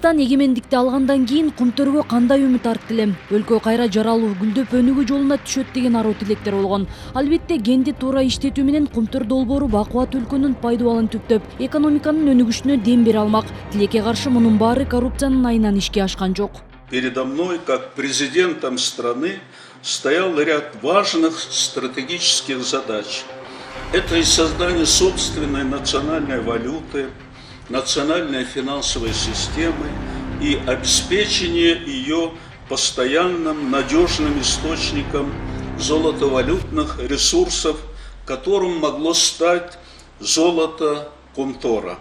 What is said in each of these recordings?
Кыргызстан эгемендикти алгандан кийин Кумтөргө кандай үмүт артты эле? Өлкө кайра жаралуу гүлдөп өнүгүү жолуна түшөт деген аруу тилектер болгон. Албетте кенди туура иштетүү менен Кумтөр долбоору бакубат өлкөнүн пайдубалын түптөп, экономиканын өнүгүшүнө дем бере алмак. Тилекке каршы мунун баары коррупциянын айынан ишке ашкан жок. Передо мной, как президентом страны, стоял ряд важных стратегических задач. Это и создание собственной национальной валюты, национальной финансовой системы и обеспечение ее постоянным надежным источником золотовалютных ресурсов, которым могло стать золото Кумтора.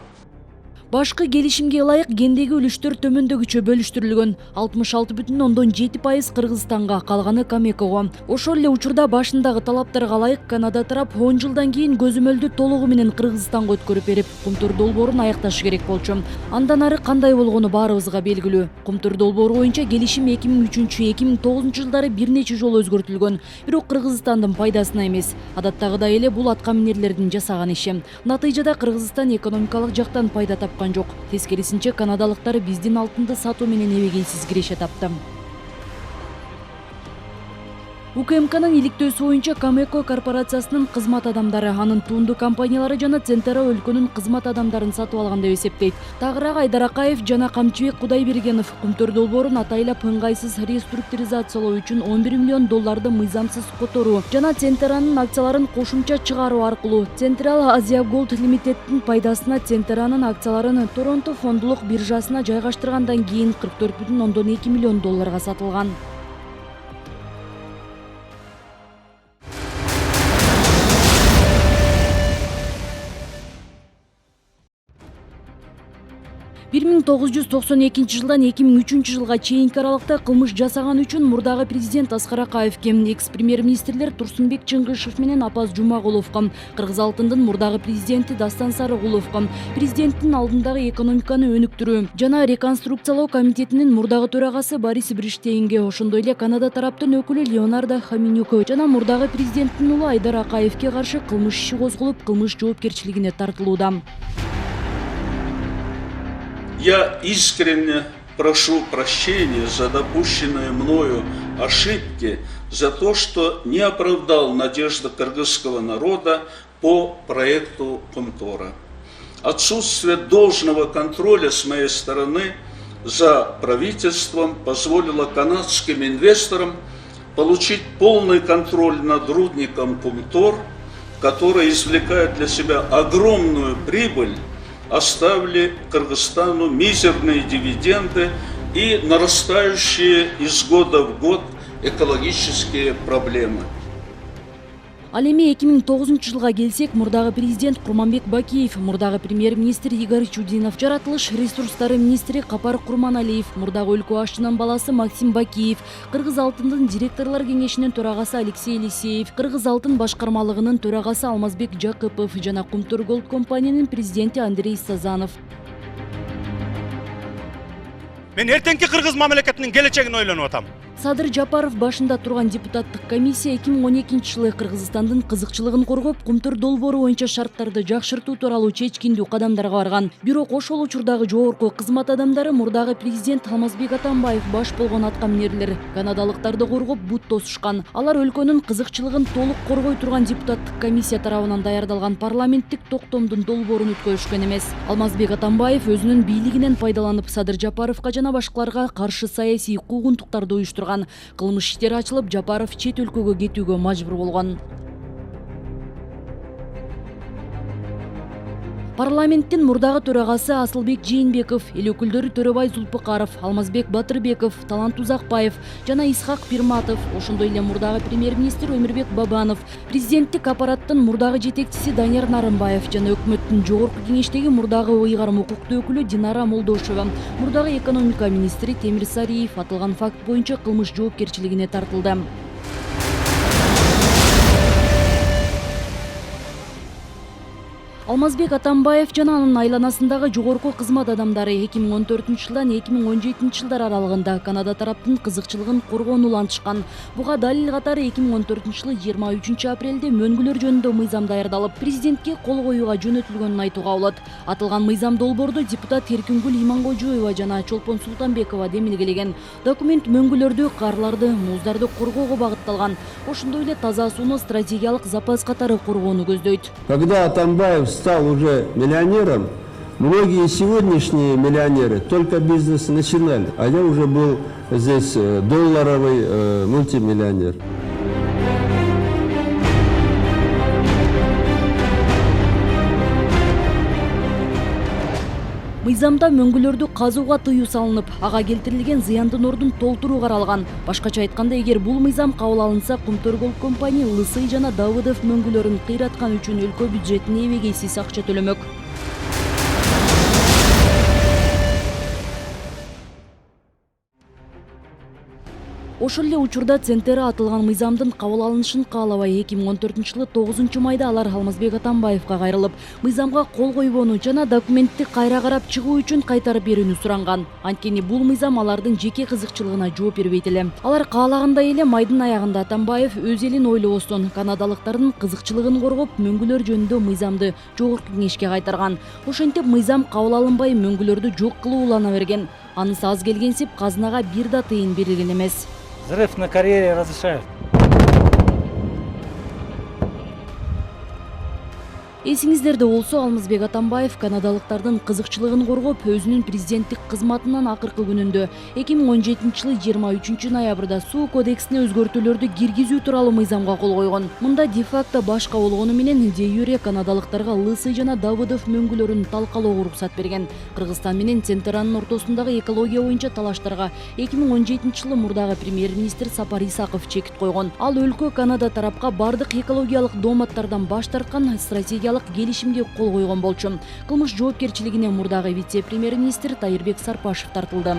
Башкы келишимге ылайык кендеги үлүштөр төмөндөгүчө бөлүштүрүлгөн. 66,7% Кыргызстанга, калганы Камекого. Ошол эле учурда башындагы талаптарга ылайык Канада тарап 10 жылдан кийин көзөмөлдү толугу менен Кыргызстанга өткөрүп берип, Кумтөр долбоорун аякташы керек болчу. Андан ары кандай болгону баарыбызга белгилүү. Кумтөр долбоору боюнча келишим 2003-2009 жылдары бир нече жолу өзгөртүлгөн. Бирок Кыргызстандын пайдасына эмес. Адаттагыдай эле бул атка минерлердин жасаган иши. Натыйжада Кыргызстан экономикалык жактан пайда тапкан жок. Тескерисинче канадалыктар биздин алтынды сатуу менен эбегейсиз киреше тапты. УКМКнын иликтөөсү боюнча Камеко корпорациясынын кызмат адамдары, анын туунду компаниялары жана Центера өлкөнүн кызмат адамдарын сатып алган деп эсептейт. Тагыраак Айдар Акаев жана Камчыбек Кудайбергенов Кумтөр долбоорун атайлап ыңгайсыз реструктуризациялоо үчүн $11 миллион мыйзамсыз которуу жана Центеранын акцияларын кошумча чыгаруу аркылуу Central Asia Gold Limited'тин пайдасына Центеранын акцияларын Торонто фондулук биржасына жайгаштыргандан кийин $44,2 миллион сатылган. Бир 1992 жылдан 2003 жылга чейинки аралыкта кылмыш жасаган үчүн мурдагы президент Аскар Акаевке, экс-премьер-министрлер Турсунбек Чыңгышев менен Апаз Жумагуловго, Кыргыз алтындын мурдагы президенти Дастан Сарыгуловго, президенттин алдындагы экономиканы өнүктүрүү жана реконструкциялоо комитетинин мурдагы төрагасы Борис Бриштейнге, ошондой эле Канада тараптын өкүлү Леонардо Хаминюко жана мурдагы президенттин уулу Айдар Акаевке каршы кылмыш иши козголуп, кылмыш жоопкерчилигине тартылууда. Я искренне прошу прощения за допущенные мною ошибки, за то, что не оправдал надежды кыргызского народа по проекту Кумтора. Отсутствие должного контроля с моей стороны за правительством позволило канадским инвесторам получить полный контроль над рудником Кумтор, который извлекает для себя огромную прибыль, оставили Кыргызстану мизерные дивиденды и нарастающие из года в год экологические проблемы. Ал эми 2009 жылга келсек, мурдагы президент Курманбек Бакиев, мурдагы премьер-министр Игорь Чудинов, жаратылыш ресурстары министри Капар Курманалиев, мурдагы өлкө башчынын баласы Максим Бакиев, Кыргыз алтындын директорлор кеңешинин төрагасы Алексей Елисеев, Кыргыз алтын башкармалыгынын төрагасы Алмазбек Жакыпов жана Кумтөр Голд компаниянын президенти Андрей Сазанов. Мен эртеңки кыргыз мамлекетинин келечегин ойлонуп атам. Садыр Жапаров башында турган депутаттык комиссия 2012 жылы Кыргызстандын кызыкчылыгын коргоп, Кумтөр долбоору боюнча шарттарды жакшыртуу тууралуу чечкиндүү кадамдарга барган. Бирок ошол учурдагы жогорку кызмат адамдары мурдагы президент Алмазбек Атамбаев баш болгон атка минерлер канадалыктарды коргоп бут тосушкан. Алар өлкөнүн кызыкчылыгын толук коргой турган депутаттык комиссия тарабынан даярдалган парламенттик токтомдун долбоорун өткөрүшкөн эмес. Алмазбек Атамбаев өзүнүн бийлигинен пайдаланып Садыр Жапаровго жана башкаларга каршы саясий куугунтуктарды уюштурган. Кылмыш иштери ачылып, Жапаров чет өлкөгө кетүүгө мажбур болгон. Парламенттин мурдагы төрагасы Асылбек Жээнбеков, эл өкүлдөрү Төрөбай Зулпукаров, Алмазбек Батырбеков, Талант Узакбаев жана Исхак Пирматов, ошондой эле мурдагы премьер-министр Өмүрбек Бабанов, президенттик аппараттын мурдагы жетекчиси Данияр Нарымбаев жана өкмөттүн жогорку кеңештеги мурдагы ыйгарым укуктуу өкүлү Динара Молдошева, мурдагы экономика министри Темир Сариев атылган факт боюнча кылмыш жоопкерчилигине тартылды. Алмазбек Атамбаев жана анын айланасындагы жогорку кызмат адамдары 2014-жылдан 2017-жылдар аралыгында Канада тараптын кызыкчылыгын коргоону улантышкан. Буга далил катары 2014-жылы 23 апрелде мөңгүлөр жөнүндө мыйзам даярдалып, президентке кол коюуга жөнөтүлгөнүн айтууга болот. Атылган мыйзам долбоорду депутат Эркингүл Имангожоева жана Чолпон Султанбекова демилгелеген. Документ мөңгүлөрдү, карларды, муздарды коргоого багытталган. Ошондой эле таза сууну стратегиялык запас катары коргоону көздөйт. Когда Атамбаев стал уже миллионером, многие сегодняшние миллионеры только бизнес начинали, а я уже был здесь долларовый мультимиллионер. Мыйзамда мөңгүлөрдү казууга тыюу салынып, ага келтирилген зыяндын ордун толтуруу каралган. Башкача айтканда, эгер бул мыйзам кабыл алынса, Кумтөр компания Лысый жана Давыдов мөңгүлөрүн кыйраткан үчүн өлкө бюджетине эбегейсиз акча төлөмөк. Ошол эле учурда Центера атылган мыйзамдын кабыл алынышын каалабай 2014-жылы 9 майда алар Алмазбек Атамбаевга кайрылып, мыйзамга кол койбоону жана документти кайра карап чыгуу үчүн кайтарып берүүнү суранган. Анткени бул мыйзам алардын жеке кызыкчылыгына жооп бербейт эле. Алар каалагандай эле майдын аягында Атамбаев өз элин ойлобостон канадалыктардын кызыкчылыгын коргоп, мөңгүлөр жөнүндө мыйзамды жогорку кеңешке кайтарган. Ошентип мыйзам кабыл алынбай мөңгүлөрдү жок кылуу улана берген. Анысы аз келгенсип казынага бир да тыйын берилген эмес. Взрыв на карьере разрешают. Эсиңиздерде болсо, Алмазбек Атамбаев канадалыктардын кызыкчылыгын коргоп, өзүнүн президенттик кызматынан акыркы күнүндө 2017-жылы 23 ноябрда суу кодексине өзгөртүүлөрдү киргизүү тууралуу мыйзамга кол койгон. Мында де-факто башка болгону менен де-юре канадалыктарга Лысый жана Давыдов мөңгүлөрүн талкалоого уруксат берген. Кыргызстан менен Центеранын ортосундагы экология боюнча талаштарга 2017-жылы мурдагы премьер-министр Сапар Исаков чекит койгон. Ал өлкө Канада тарапка бардык экологиялык дооматтардан баш тарткан стратегиялык келишимге кол койгон болчу. Кылмыш жоопкерчилигине мурдагы вице-премьер-министр Тайырбек Сарпашев тартылды.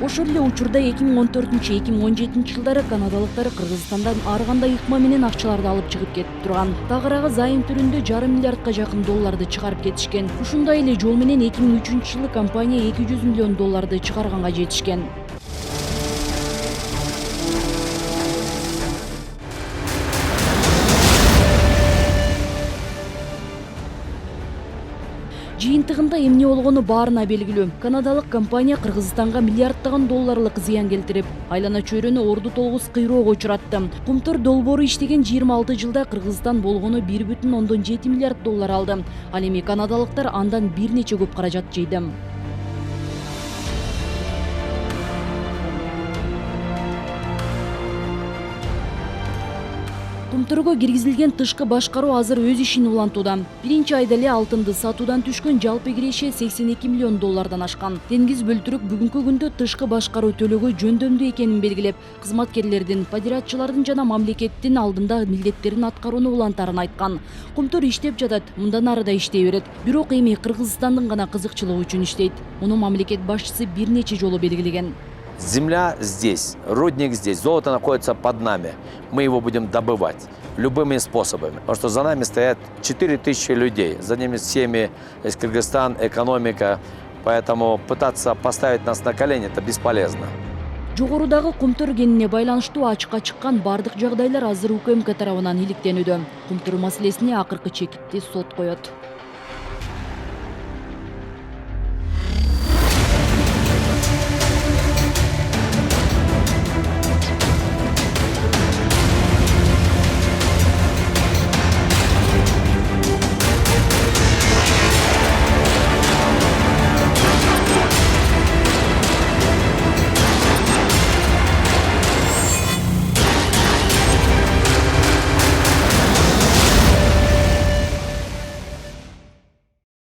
Ошол эле учурда 2014-2017 жылдары канадалыктар Кыргызстандан ар кандай ыкма менен акчаларды алып чыгып кетип турган. Тагыраагы зайым түрүндө $500 миллиардка долларды чыгарып кетишкен. Ушундай эле жол менен 2003 жылы компания $200 миллион чыгарганга жетишкен. Жыйынтыгында эмне болгону баарына белгилүү. Канадалык компания Кыргызстанга миллиарддаган долларлык зыян келтирип, айлана чөйрөнү орду толгус кыйроого учуратты. Кумтөр долбоору иштеген 26 жылда Кыргызстан болгону $1,7 миллиард алды. Ал эми канадалыктар андан бир нече көп каражат жыйды. Кумтөргө киргизилген тышкы башкаруу азыр өз ишин улантууда. Биринчи айда эле алтынды сатуудан түшкөн жалпы киреше $82 миллион ашкан. Денгиз бөлтүрүк бүгүнкү күндө тышкы башкаруу төлөгө жөндөмдүү экенин белгилеп, кызматкерлердин, подрядчылардын жана мамлекеттин алдында милдеттерин аткарууну улантарын айткан. Кумтөр иштеп жатат, мындан ары да иштей берет. Бирок эми Кыргызстандын гана кызыкчылыгы үчүн иштейт. Муну мамлекет башчысы бир нече жолу белгилеген. Земля здесь, рудник здесь, золото находится под нами. Мы его будем добывать любыми способами. Потому что за нами стоят 4000 людей. За ними всеми есть Кыргызстан, экономика. Поэтому пытаться поставить нас на колени – это бесполезно. Жогорудагы Кумтөр кенине байланыштуу ачыкка чыккан бардык жагдайлар азыр УКМК тарабынан иликтенүүдө. Кумтөр маселесине акыркы чекитти сот коет.